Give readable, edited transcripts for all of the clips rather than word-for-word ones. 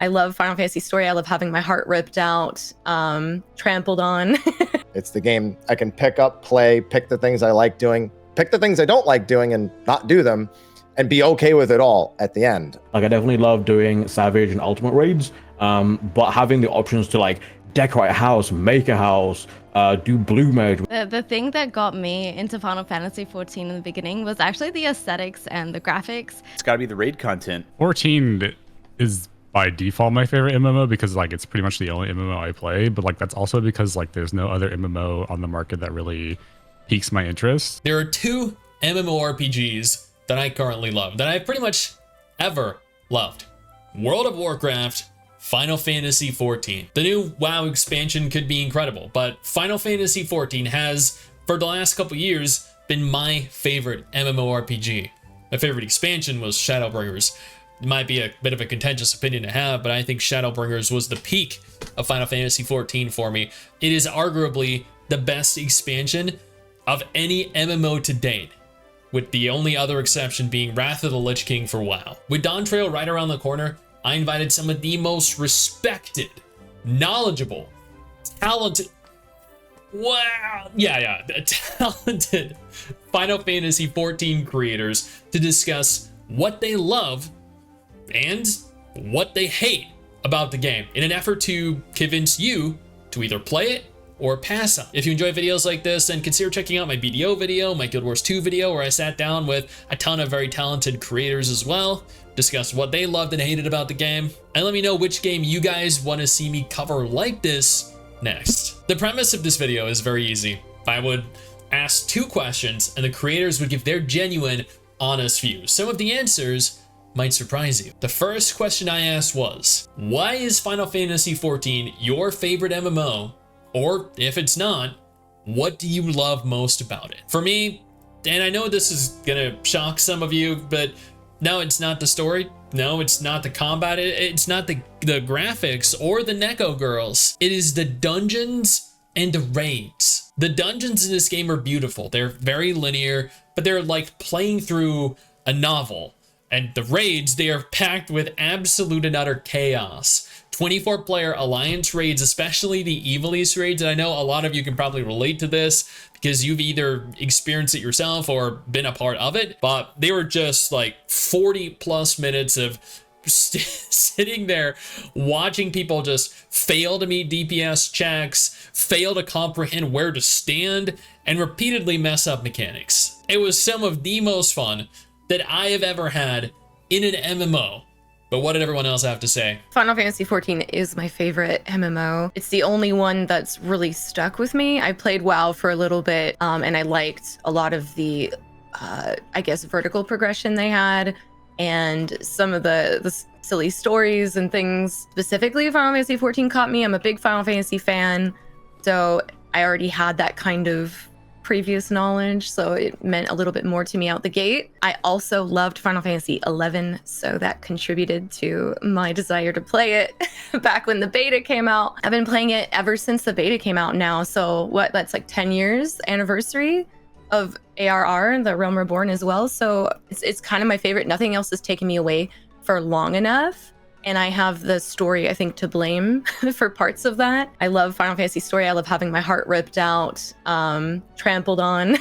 I love Final Fantasy story. I love having my heart ripped out, trampled on. It's the game I can pick up, play, pick the things I like doing, pick the things I don't like doing and not do them, and be okay with it all at the end. Like, I definitely love doing Savage and Ultimate raids, but having the options to like decorate a house, make a house, do blue mode. The thing that got me into Final Fantasy XIV in the beginning was actually the aesthetics and the graphics. It's got to be the raid content. 14 is by default my favorite MMO because like it's pretty much the only MMO I play, but like that's also because like there's no other MMO on the market that really piques my interest. There are two MMORPGs that I currently love, that I pretty much ever loved. World of Warcraft, Final Fantasy XIV. The new WoW expansion could be incredible, but Final Fantasy XIV has, for the last couple years, been my favorite MMORPG. My favorite expansion was Shadowbringers. It might be a bit of a contentious opinion to have, but I think Shadowbringers was the peak of Final Fantasy XIV for me. It is arguably the best expansion of any MMO to date, with the only other exception being Wrath of the Lich King for WoW. With Dawn Trail right around the corner, I invited some of the most respected, knowledgeable, talented, talented Final Fantasy XIV creators to discuss what they love and what they hate about the game in an effort to convince you to either play it or pass on. If you enjoy videos like this, then consider checking out my BDO video, my Guild Wars 2 video, where I sat down with a ton of very talented creators as well, discuss what they loved and hated about the game, and let me know which game you guys want to see me cover like this next. The premise of this video is very easy. I would ask two questions and the creators would give their genuine, honest views. Some of the answers might surprise you. The first question I asked was, why is Final Fantasy XIV your favorite MMO? Or if it's not, what do you love most about it? For me, and I know this is gonna shock some of you, but no, it's not the story. No, it's not the combat. It's not the graphics or the Neko girls. It is the dungeons and the raids. The dungeons in this game are beautiful. They're very linear, but they're like playing through a novel. And the raids, they are packed with absolute and utter chaos. 24-player alliance raids, especially the Evil East raids, and I know a lot of you can probably relate to this because you've either experienced it yourself or been a part of it, but they were just like 40 plus minutes of sitting there watching people just fail to meet DPS checks, fail to comprehend where to stand, and repeatedly mess up mechanics. It was some of the most fun that I have ever had in an MMO. But what did everyone else have to say? Final Fantasy XIV is my favorite MMO. It's the only one that's really stuck with me. I played WoW for a little bit, and I liked a lot of the, I guess, vertical progression they had, and some of the silly stories and things. Specifically, Final Fantasy XIV caught me. I'm a big Final Fantasy fan, so I already had that kind of previous knowledge, so it meant a little bit more to me out the gate. I also loved Final Fantasy XI, so that contributed to my desire to play it back when the beta came out. I've been playing it ever since the beta came out now, so that's like 10 years anniversary of ARR, the Realm Reborn as well, so it's kind of my favorite. Nothing else has taken me away for long enough. And I have the story, I think, to blame for parts of that. I love Final Fantasy story. I love having my heart ripped out, trampled on.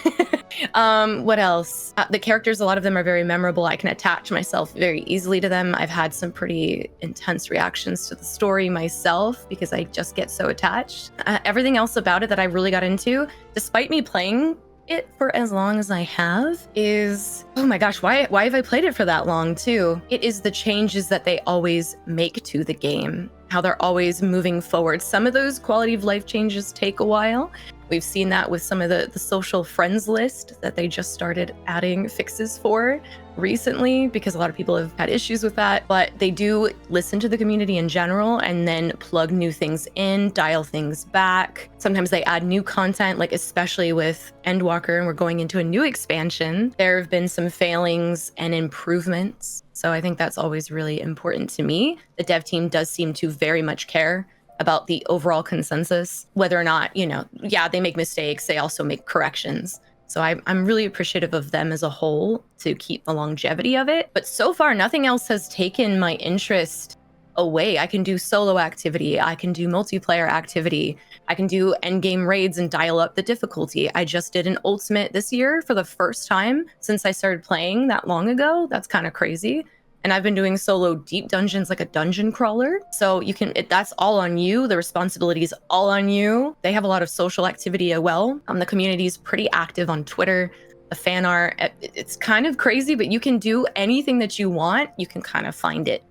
What else? The characters, a lot of them are very memorable. I can attach myself very easily to them. I've had some pretty intense reactions to the story myself because I just get so attached. Everything else about it that I really got into, despite me playing it for as long as I have, is, oh my gosh, why have I played it for that long too? It is the changes that they always make to the game, how they're always moving forward. Some of those quality of life changes take a while. We've seen that with some of the social friends list that they just started adding fixes for recently, because a lot of people have had issues with that, but they do listen to the community in general and then plug new things in, dial things back. Sometimes they add new content, like especially with Endwalker, and we're going into a new expansion. There have been some failings and improvements. So I think that's always really important to me. The dev team does seem to very much care about the overall consensus, whether or not, yeah, they make mistakes, they also make corrections. So I'm really appreciative of them as a whole to keep the longevity of it. But so far, nothing else has taken my interest a way. I can do solo activity. I can do multiplayer activity. I can do endgame raids and dial up the difficulty. I just did an ultimate this year for the first time since I started playing that long ago. That's kind of crazy. And I've been doing solo deep dungeons like a dungeon crawler. So you can, that's all on you. The responsibility is all on you. They have a lot of social activity as well. The community is pretty active on Twitter. The fan art, it's kind of crazy, but you can do anything that you want. You can kind of find it.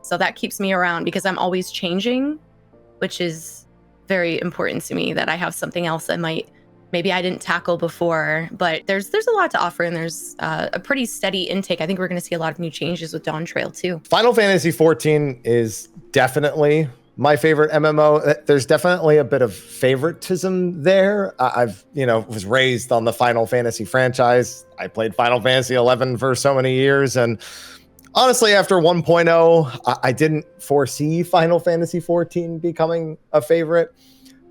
So that keeps me around because I'm always changing, which is very important to me, that I have something else that maybe I didn't tackle before, but there's a lot to offer, and there's a pretty steady intake. I think we're going to see a lot of new changes with Dawn Trail too. Final Fantasy XIV is definitely my favorite MMO. There's definitely a bit of favoritism there. I've, was raised on the Final Fantasy franchise. I played Final Fantasy XI for so many years, and honestly, after 1.0, I didn't foresee Final Fantasy XIV becoming a favorite,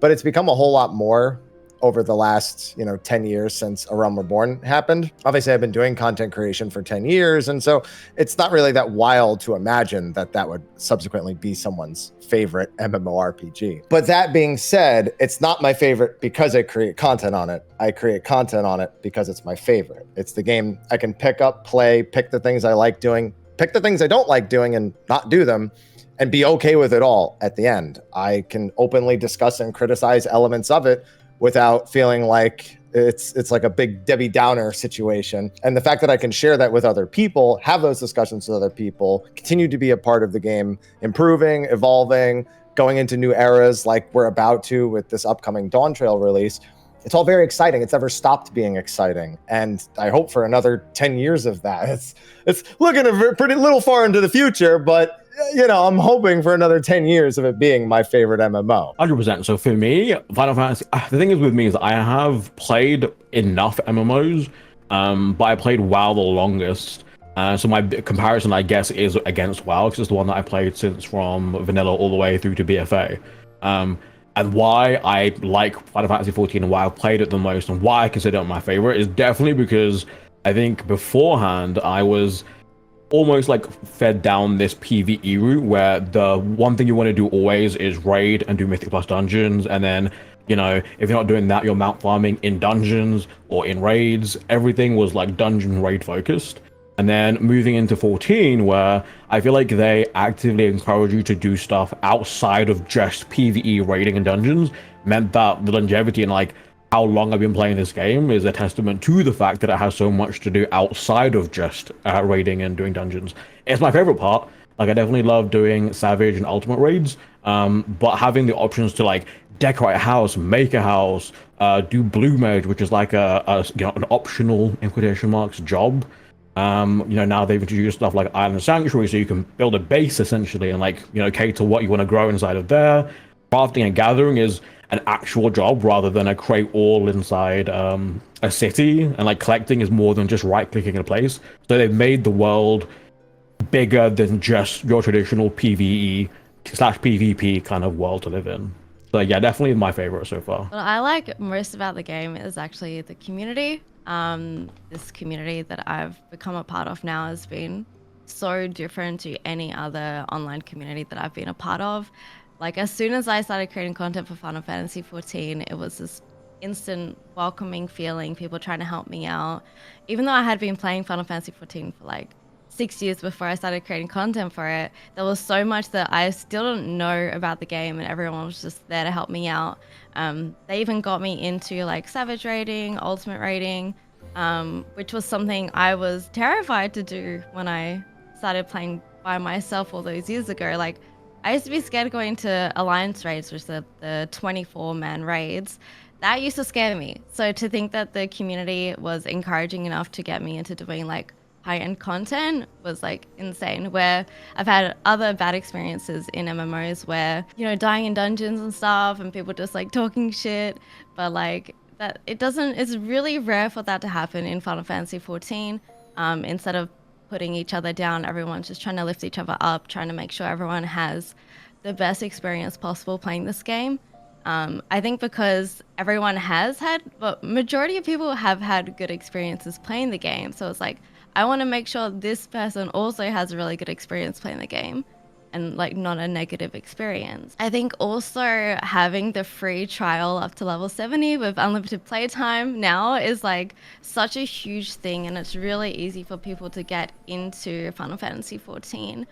but it's become a whole lot more over the last 10 years since A Realm Reborn happened. Obviously, I've been doing content creation for 10 years, and so it's not really that wild to imagine that would subsequently be someone's favorite MMORPG. But that being said, it's not my favorite because I create content on it. I create content on it because it's my favorite. It's the game I can pick up, play, pick the things I like doing, pick the things I don't like doing and not do them, and be okay with it all at the end. I can openly discuss and criticize elements of it without feeling like it's like a big Debbie Downer situation. And the fact that I can share that with other people, have those discussions with other people, continue to be a part of the game, improving, evolving, going into new eras like we're about to with this upcoming Dawn Trail release. It's all very exciting. It's never stopped being exciting. And I hope for another 10 years of that. It's looking a pretty little far into the future, but I'm hoping for another 10 years of it being my favorite MMO. 100%. So for me, Final Fantasy, the thing is with me is I have played enough MMOs, but I played WoW the longest. So my comparison, I guess, is against WoW, because it's the one that I played since from vanilla all the way through to BFA. And why I like Final Fantasy XIV and why I've played it the most and why I consider it my favorite is definitely because I think beforehand I was almost like fed down this PvE route where the one thing you want to do always is raid and do Mythic Plus dungeons, and then if you're not doing that, you're mount farming in dungeons or in raids. Everything was like dungeon raid focused. And then moving into 14, where I feel like they actively encourage you to do stuff outside of just PvE raiding and dungeons, meant that the longevity and like how long I've been playing this game is a testament to the fact that it has so much to do outside of just raiding and doing dungeons. It's my favorite part. Like, I definitely love doing Savage and Ultimate raids, but having the options to like decorate a house, make a house, do Blue Mage, which is like an optional, in quotation marks, job. Now they've introduced stuff like Island Sanctuary, so you can build a base essentially and like cater what you want to grow inside of there. Crafting and gathering is an actual job rather than a create all inside a city, and like collecting is more than just right clicking in a place. So they've made the world bigger than just your traditional PvE/PvP kind of world to live in. So yeah, definitely my favorite so far. What I like most about the game is actually the community. This community that I've become a part of now has been so different to any other online community that I've been a part of. Like, as soon as I started creating content for Final Fantasy XIV, it was this instant welcoming feeling, people trying to help me out. Even though I had been playing Final Fantasy XIV for like 6 years before I started creating content for it, there was so much that I still didn't know about the game, and everyone was just there to help me out. They even got me into like Savage raiding, Ultimate raiding, which was something I was terrified to do when I started playing by myself all those years ago. Like, I used to be scared of going to Alliance raids, which are the 24-man raids. That used to scare me. So to think that the community was encouraging enough to get me into doing like high-end content was like insane. Where I've had other bad experiences in MMOs where, dying in dungeons and stuff and people just like talking shit, but like that it's really rare for that to happen in Final Fantasy XIV. Instead of putting each other down, everyone's just trying to lift each other up, trying to make sure everyone has the best experience possible playing this game. I think because everyone has had, but majority of people have had good experiences playing the game. So it's like, I want to make sure this person also has a really good experience playing the game. and like not a negative experience. I think also having the free trial up to level 70 with unlimited playtime now is like such a huge thing, and it's really easy for people to get into Final Fantasy XIV.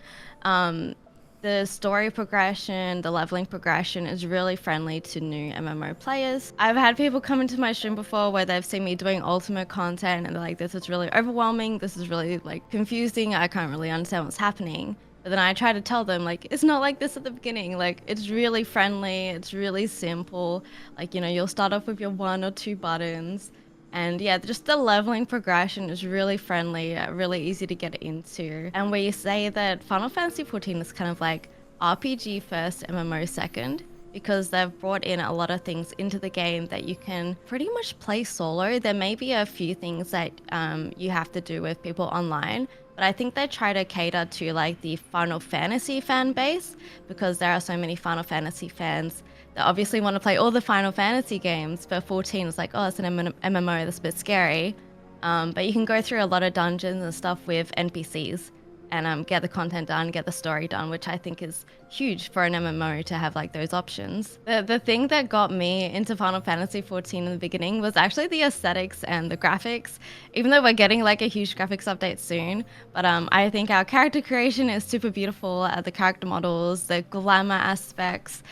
The story progression, the leveling progression is really friendly to new MMO players. I've had people come into my stream before where they've seen me doing ultimate content and they're like, this is really overwhelming, this is really like confusing, I can't really understand what's happening. But then I try to tell them, like, it's not like this at the beginning. Like, it's really friendly, it's really simple. Like, you know, you'll start off with your 1 or 2 buttons. And yeah, just the leveling progression is really friendly, really easy to get into. And where you say that Final Fantasy XIV is kind of like RPG first, MMO second, because they've brought in a lot of things into the game that you can pretty much play solo. There may be a few things that you have to do with people online, but I think they try to cater to like the Final Fantasy fan base, because there are so many Final Fantasy fans that obviously want to play all the Final Fantasy games, but 14 is like, oh, it's an MMO, that's a bit scary. But you can go through a lot of dungeons and stuff with NPCs and get the content done, get the story done, which I think is huge for an MMO to have like those options. The thing that got me into Final Fantasy XIV in the beginning was actually the aesthetics and the graphics, even though we're getting like a huge graphics update soon. But I think our character creation is super beautiful, the character models, the glamour aspects,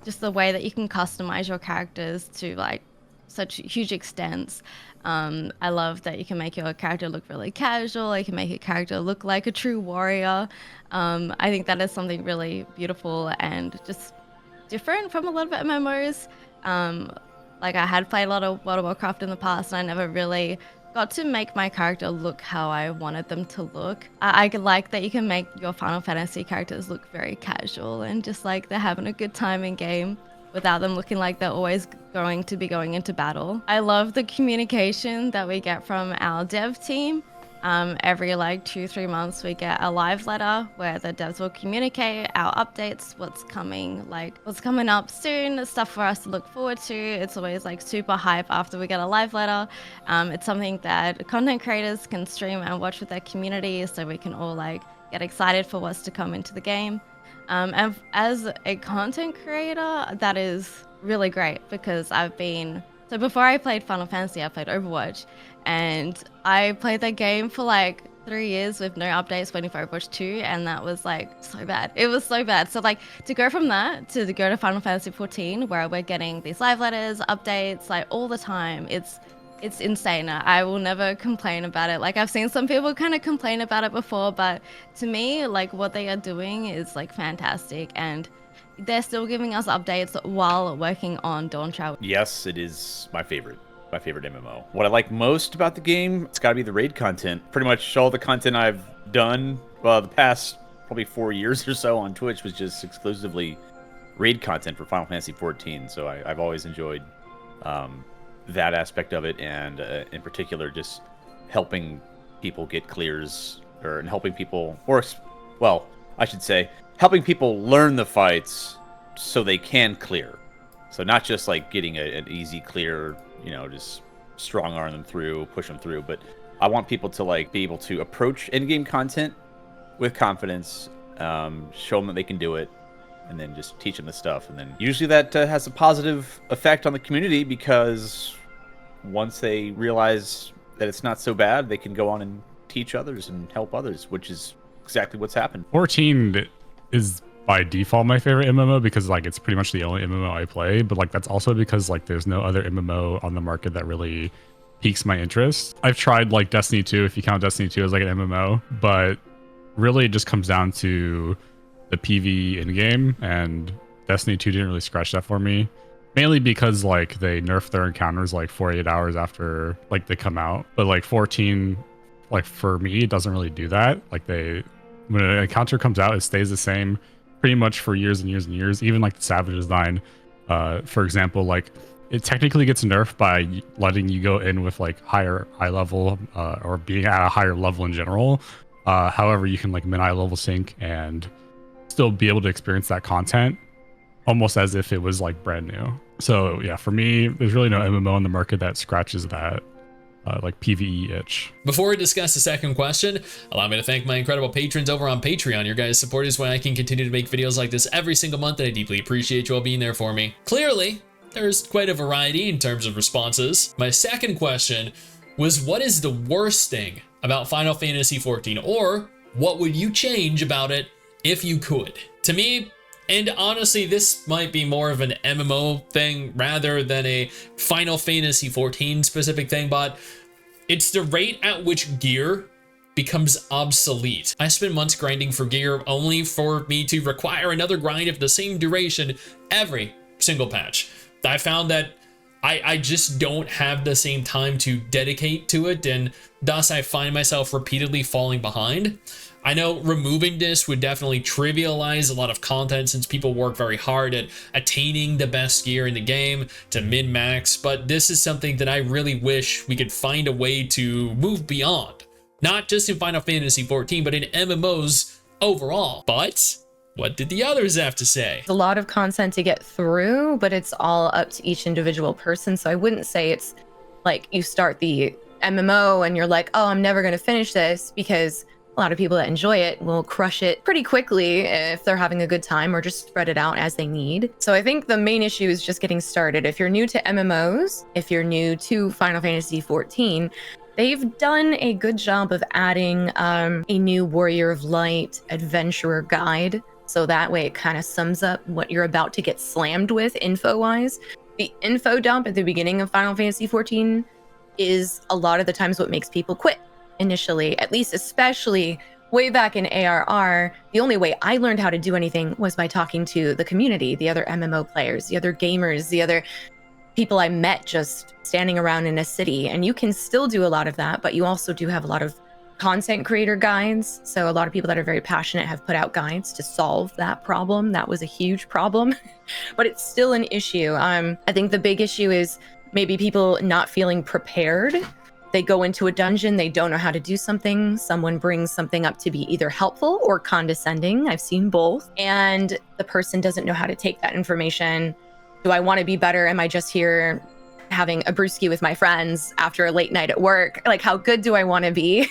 just the way that you can customize your characters to like such huge extents. I love that you can make your character look really casual, you can make your character look like a true warrior. I think that is something really beautiful and just different from a lot of MMOs. Like I had played a lot of World of Warcraft in the past and I never really got to make my character look how I wanted them to look. I like that you can make your Final Fantasy characters look very casual and just like they're having a good time in game without them looking like they're always going to be going into battle. I love the communication that we get from our dev team. Every like 2-3 months we get a live letter where the devs will communicate our updates, what's coming up soon, stuff for us to look forward to. It's always like super hype after we get a live letter. It's something that content creators can stream and watch with their community, so we can all like get excited for what's to come into the game. And as a content creator, that is really great, because so before I played Final Fantasy, I played Overwatch, and I played that game for like 3 years with no updates, waiting for Overwatch 2, and that was like so bad. It was so bad. So like to go from that to go to Final Fantasy XIV, where we're getting these live letters, updates, like all the time, it's insane. I will never complain about it. Like I've seen some people kind of complain about it before, but to me, like what they are doing is like fantastic, and they're still giving us updates while working on Dawn Travel. Yes, it is my favorite MMO. What I like most about the game, it's got to be the raid content. Pretty much all the content I've done the past probably 4 years or so on Twitch was just exclusively raid content for Final Fantasy XIV. So I've always enjoyed that aspect of it, and in particular just helping people get clears, and helping people, helping people learn the fights so they can clear. So not just like getting an easy clear, just strong arm them through, push them through, but I want people to like be able to approach in-game content with confidence, show them that they can do it, and then just teach them the stuff. And then usually that has a positive effect on the community, because once they realize that it's not so bad, they can go on and teach others and help others, which is exactly what's happened. 14 is by default my favorite MMO, because like it's pretty much the only MMO I play, but like that's also because like there's no other MMO on the market that really piques my interest. I've tried like Destiny 2, if you count Destiny 2 as like an MMO, but really it just comes down to the PV in-game, and Destiny 2 didn't really scratch that for me, mainly because like they nerfed their encounters like 48 hours after like they come out. But like 14, like for me, it doesn't really do that. Like when an encounter comes out, it stays the same pretty much for years and years and years. Even like the Savage Design, for example, like it technically gets nerfed by letting you go in with like high level, or being at a higher level in general. However, you can like mid-high level sync and still be able to experience that content almost as if it was like brand new. So yeah, for me, there's really no MMO in the market that scratches that like PvE itch. Before we discuss the second question, allow me to thank my incredible patrons over on Patreon. Your guys' support is why I can continue to make videos like this every single month, and I deeply appreciate you all being there for me. Clearly, there's quite a variety in terms of responses. My second question was, what is the worst thing about Final Fantasy XIV, or what would you change about it if you could? To me, and honestly, this might be more of an MMO thing rather than a Final Fantasy XIV specific thing, but it's the rate at which gear becomes obsolete. I spend months grinding for gear only for me to require another grind of the same duration every single patch. I found that I just don't have the same time to dedicate to it, and thus I find myself repeatedly falling behind. I know removing this would definitely trivialize a lot of content since people work very hard at attaining the best gear in the game to min-max, but this is something that I really wish we could find a way to move beyond. Not just in Final Fantasy XIV, but in MMOs overall. But what did the others have to say? There's a lot of content to get through, but it's all up to each individual person. So I wouldn't say it's like you start the MMO and you're like, oh, I'm never going to finish this, because a lot of people that enjoy it will crush it pretty quickly if they're having a good time, or just spread it out as they need. So I think the main issue is just getting started. If you're new to MMOs, if you're new to Final Fantasy XIV, they've done a good job of adding a new Warrior of Light adventurer guide. So that way it kind of sums up what you're about to get slammed with info-wise. The info dump at the beginning of Final Fantasy XIV is a lot of the times what makes people quit initially, at least especially way back in ARR. The only way I learned how to do anything was by talking to the community, the other MMO players, the other gamers, the other people I met just standing around in a city. And you can still do a lot of that, but you also do have a lot of content creator guides. So a lot of people that are very passionate have put out guides to solve that problem. That was a huge problem, but it's still an issue. I think the big issue is maybe people not feeling prepared. They go into a dungeon, they don't know how to do something. Someone brings something up to be either helpful or condescending. I've seen both. And the person doesn't know how to take that information. Do I want to be better? Am I just here having a brewski with my friends after a late night at work? Like, how good do I want to be?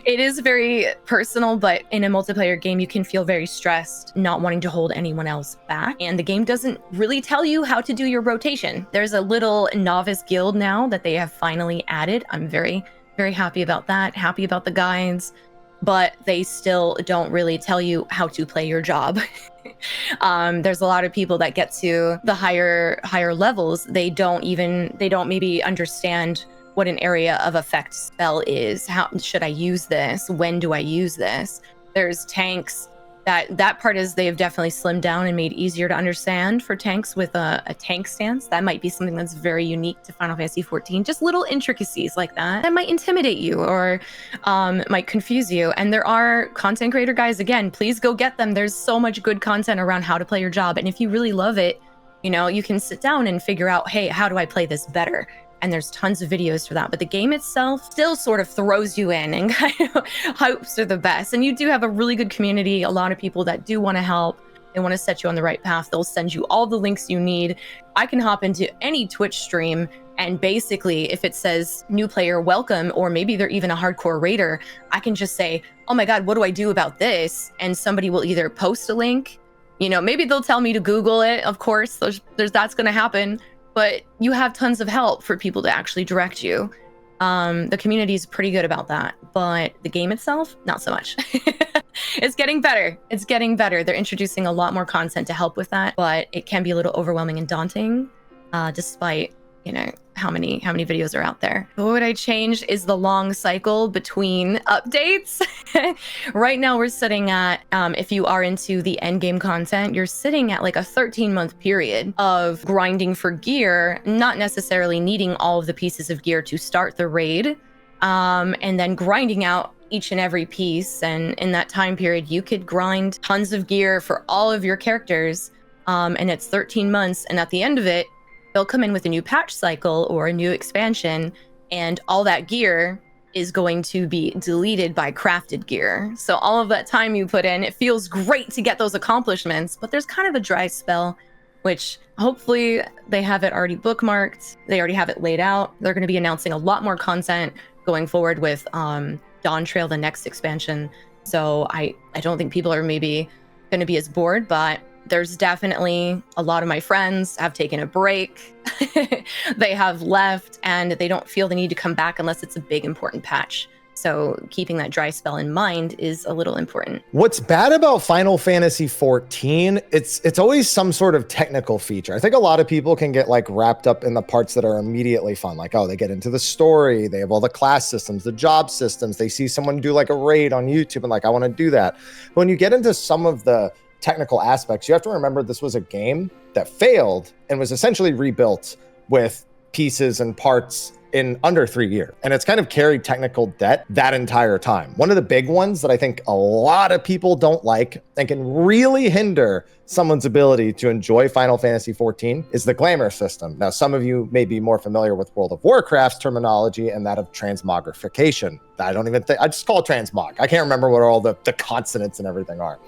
It is very personal, but in a multiplayer game, you can feel very stressed, not wanting to hold anyone else back. And the game doesn't really tell you how to do your rotation. There's a little novice guild now that they have finally added. I'm very, very happy about that. Happy about the guides, but they still don't really tell you how to play your job. There's a lot of people that get to the higher levels. They don't maybe understand what an area of effect spell is. How should I use this? When do I use this? There's tanks. That part is they've definitely slimmed down and made easier to understand for tanks with a tank stance. That might be something that's very unique to Final Fantasy XIV. Just little intricacies like that might intimidate you or might confuse you. And there are content creator guys, again, please go get them. There's so much good content around how to play your job. And if you really love it, you know, you can sit down and figure out, hey, how do I play this better? And there's tons of videos for that. But the game itself still sort of throws you in and kind of hopes for the best. And you do have a really good community, a lot of people that do want to help. They want to set you on the right path. They'll send you all the links you need. I can hop into any Twitch stream, and basically if it says new player welcome, or maybe they're even a hardcore raider, I can just say, oh my God, what do I do about this? And somebody will either post a link, you know, maybe they'll tell me to Google it. Of course, that's going to happen. But you have tons of help for people to actually direct you. The community is pretty good about that, but the game itself, not so much. It's getting better. It's getting better. They're introducing a lot more content to help with that, but it can be a little overwhelming and daunting, despite, you know, how many videos are out there. What would I change is the long cycle between updates. Right now we're sitting at, if you are into the end game content, you're sitting at like a 13-month period of grinding for gear, not necessarily needing all of the pieces of gear to start the raid, and then grinding out each and every piece. And in that time period, you could grind tons of gear for all of your characters, and it's 13 months. And at the end of it, they'll come in with a new patch cycle or a new expansion, and all that gear is going to be deleted by crafted gear. So all of that time you put in, it feels great to get those accomplishments, but there's kind of a dry spell which hopefully they have it already bookmarked. They already have it laid out. They're going to be announcing a lot more content going forward with Dawn Trail, the next expansion. So I don't think people are maybe going to be as bored, but there's definitely a lot of my friends have taken a break. They have left and they don't feel the need to come back unless it's a big important patch. So keeping that dry spell in mind is a little important. What's bad about Final Fantasy XIV, it's always some sort of technical feature. I think a lot of people can get like wrapped up in the parts that are immediately fun. Like, oh, they get into the story, they have all the class systems, the job systems, they see someone do like a raid on YouTube and like, I want to do that. But when you get into some of the technical aspects, you have to remember this was a game that failed and was essentially rebuilt with pieces and parts in under 3 years. And it's kind of carried technical debt that entire time. One of the big ones that I think a lot of people don't like and can really hinder someone's ability to enjoy Final Fantasy XIV is the glamour system. Now, some of you may be more familiar with World of Warcraft's terminology and that of transmogrification. I just call it transmog. I can't remember what all the consonants and everything are.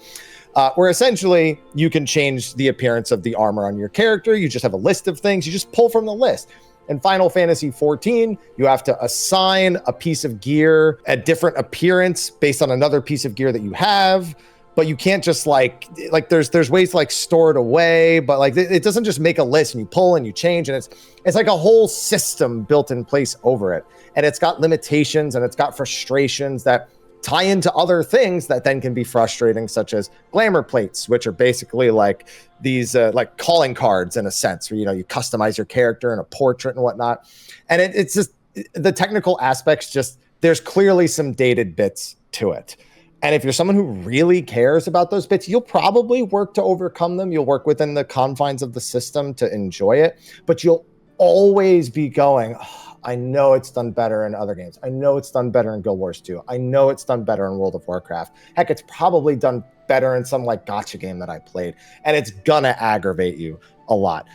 Where essentially you can change the appearance of the armor on your character. You just have a list of things. You just pull from the list. In Final Fantasy XIV, you have to assign a piece of gear a different appearance based on another piece of gear that you have. But you can't just like there's ways to like store it away, but like it doesn't just make a list and you pull and you change, and it's like a whole system built in place over it. And it's got limitations and it's got frustrations that tie into other things that then can be frustrating, such as glamour plates, which are basically like these like calling cards in a sense, where you customize your character and a portrait and whatnot. And it's just the technical aspects. Just there's clearly some dated bits to it. And if you're someone who really cares about those bits, you'll probably work to overcome them. You'll work within the confines of the system to enjoy it, but you'll always be going, oh, I know it's done better in other games. I know it's done better in Guild Wars 2. I know it's done better in World of Warcraft. Heck, it's probably done better in some like gacha game that I played. And it's gonna aggravate you a lot.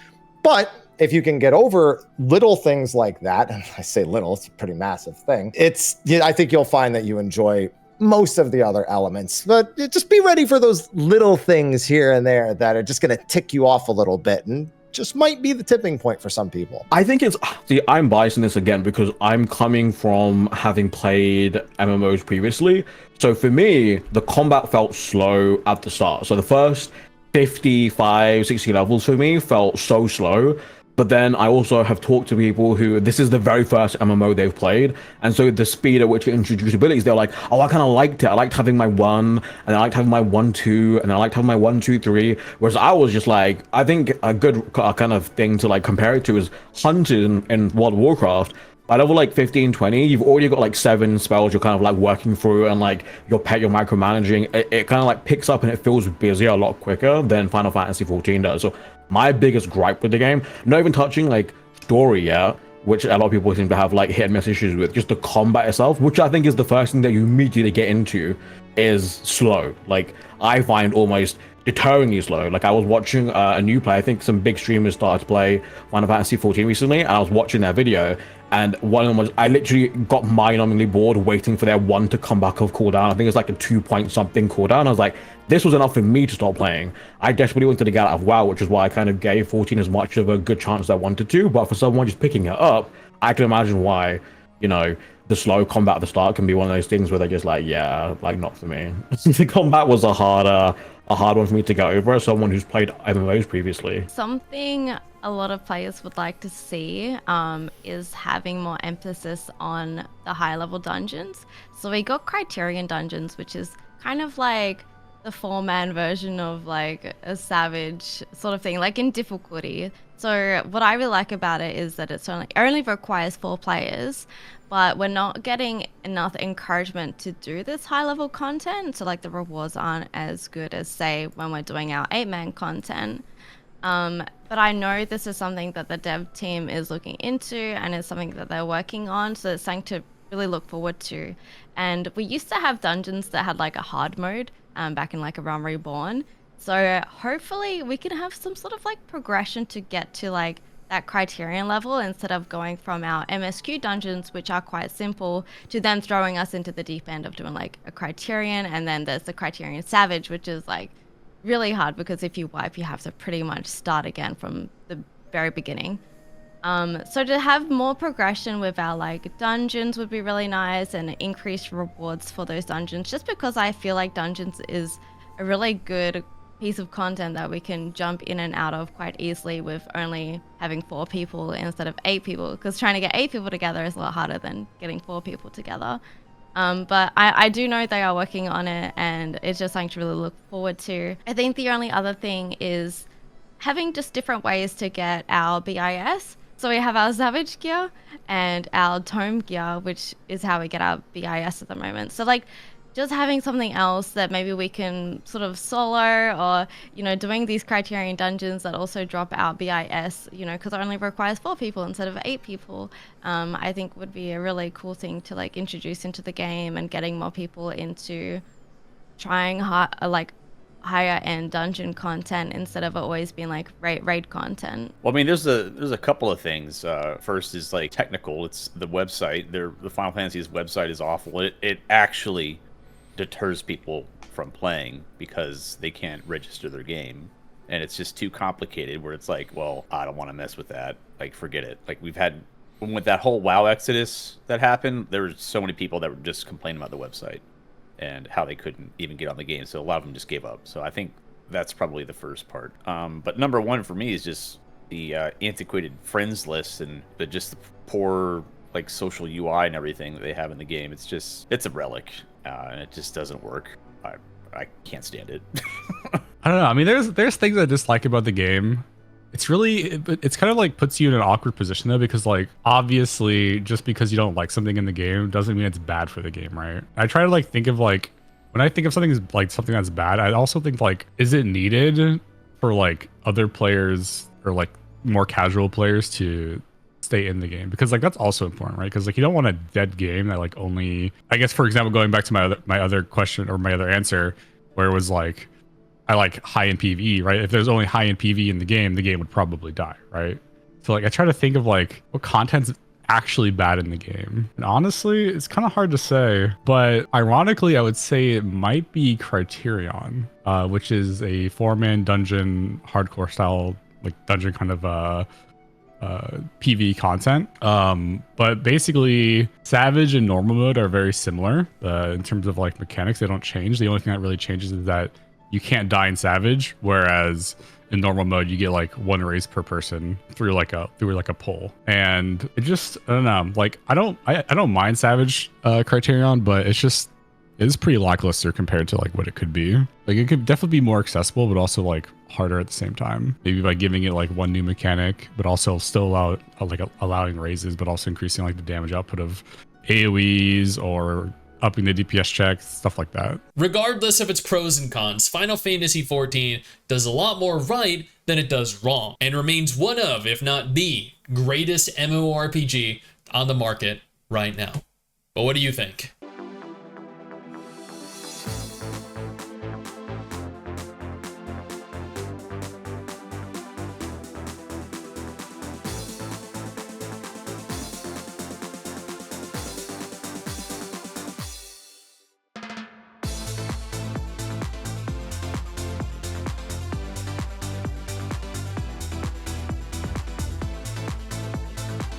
But if you can get over little things like that, and I say little, it's a pretty massive thing. I think you'll find that you enjoy most of the other elements, but just be ready for those little things here and there that are just gonna tick you off a little bit and just might be the tipping point for some people. I think I'm biased in this again because I'm coming from having played MMOs previously. So for me, the combat felt slow at the start. So the first 55, 60 levels for me felt so slow. But then I also have talked to people who this is the very first MMO they've played. And so the speed at which it introduced abilities, they're like, oh, I kind of liked it. I liked having my 1, and I liked having my 1, 2, and I liked having my 1, 2, 3. Whereas I was just like, I think a good kind of thing to like compare it to is hunting in World of Warcraft. By level like 15, 20, you've already got like 7 spells you're kind of like working through, and like your pet you're micromanaging. It kind of like picks up and it feels busier a lot quicker than Final Fantasy XIV does. So my biggest gripe with the game, not even touching like story yet, which a lot of people seem to have like hit and miss issues with, just the combat itself, which I think is the first thing that you immediately get into, is slow. Like I find almost deterringly slow. Like I was watching a new play, I think some big streamers started to play Final Fantasy XIV recently, and I was watching their video, and one of them was, I literally got mind-numbingly bored waiting for their 1 to come back off cooldown. I think it's like a 2-point-something cooldown. I was like, this was enough for me to stop playing. I desperately wanted to get out of WoW, which is why I kind of gave 14 as much of a good chance as I wanted to. But for someone just picking it up, I can imagine why, the slow combat at the start can be one of those things where they're just like, yeah, like not for me. The combat was a hard one for me to get over as someone who's played MMOs previously. Something a lot of players would like to see is having more emphasis on the high level dungeons. So we got Criterion dungeons, which is kind of like the 4-man version of like a Savage sort of thing, like in difficulty. So what I really like about it is that it's only requires 4 players, but we're not getting enough encouragement to do this high level content. So like the rewards aren't as good as say when we're doing our 8-man content. But I know this is something that the dev team is looking into and is something that they're working on. So it's something to really look forward to. And we used to have dungeons that had like a hard mode back in like A Realm Reborn. So hopefully we can have some sort of like progression to get to like that Criterion level instead of going from our MSQ dungeons, which are quite simple, to then throwing us into the deep end of doing like a Criterion. And then there's the Criterion Savage, which is like really hard because if you wipe, you have to pretty much start again from the very beginning. So to have more progression with our like dungeons would be really nice, and increased rewards for those dungeons, just because I feel like dungeons is a really good piece of content that we can jump in and out of quite easily with only having 4 people instead of 8 people, because trying to get 8 people together is a lot harder than getting 4 people together. But I do know they are working on it, and it's just something to really look forward to. I think the only other thing is having just different ways to get our BIS. So we have our Savage gear and our Tome gear, which is how we get our BIS at the moment. So like just having something else that maybe we can sort of solo, or, you know, doing these Criterion dungeons that also drop our BIS, you know, because it only requires 4 people instead of 8 people, I think would be a really cool thing to like introduce into the game, and getting more people into trying like higher end dungeon content instead of always being like raid content. Well, I mean, there's a couple of things. First is like technical. It's the website. The Final Fantasy's website is awful. It actually deters people from playing because they can't register their game, and it's just too complicated. Where it's like, well, I don't want to mess with that. Like, forget it. Like we've had with that whole WoW exodus that happened. There were so many people that were just complaining about the website and how they couldn't even get on the game. So a lot of them just gave up. So I think that's probably the first part. But number one for me is just the antiquated friends list and just the poor like social UI and everything that they have in the game. It's a relic, and it just doesn't work. I can't stand it. I don't know. I mean, there's things I dislike about the game. It's kind of like puts you in an awkward position though, because like obviously just because you don't like something in the game doesn't mean it's bad for the game, right? I try to like think of like, when I think of something that's bad, I also think like, is it needed for like other players or like more casual players to stay in the game? Because like that's also important, right? Because like you don't want a dead game that like only, I guess for example, going back to my other question or my other answer, where it was like, I like high in PvE, right? If there's only high in PvE in the game would probably die, right? So like I try to think of like what content's actually bad in the game. And honestly, it's kind of hard to say, but ironically, I would say it might be Criterion, which is a 4-man dungeon, hardcore style, like dungeon kind of PvE content. But basically Savage and normal mode are very similar in terms of like mechanics. They don't change. The only thing that really changes is that you can't die in Savage, whereas in normal mode you get like 1 raise per person through like a pole. And it just, I don't know, like I don't mind Savage Criterion, but it's pretty lackluster compared to like what it could be. Like it could definitely be more accessible, but also like harder at the same time. Maybe by giving it like 1 new mechanic, but also still allowing raises, but also increasing like the damage output of AoEs or upping the DPS checks, stuff like that. Regardless of its pros and cons, Final Fantasy XIV does a lot more right than it does wrong, and remains one of, if not the greatest MMORPG on the market right now. But what do you think?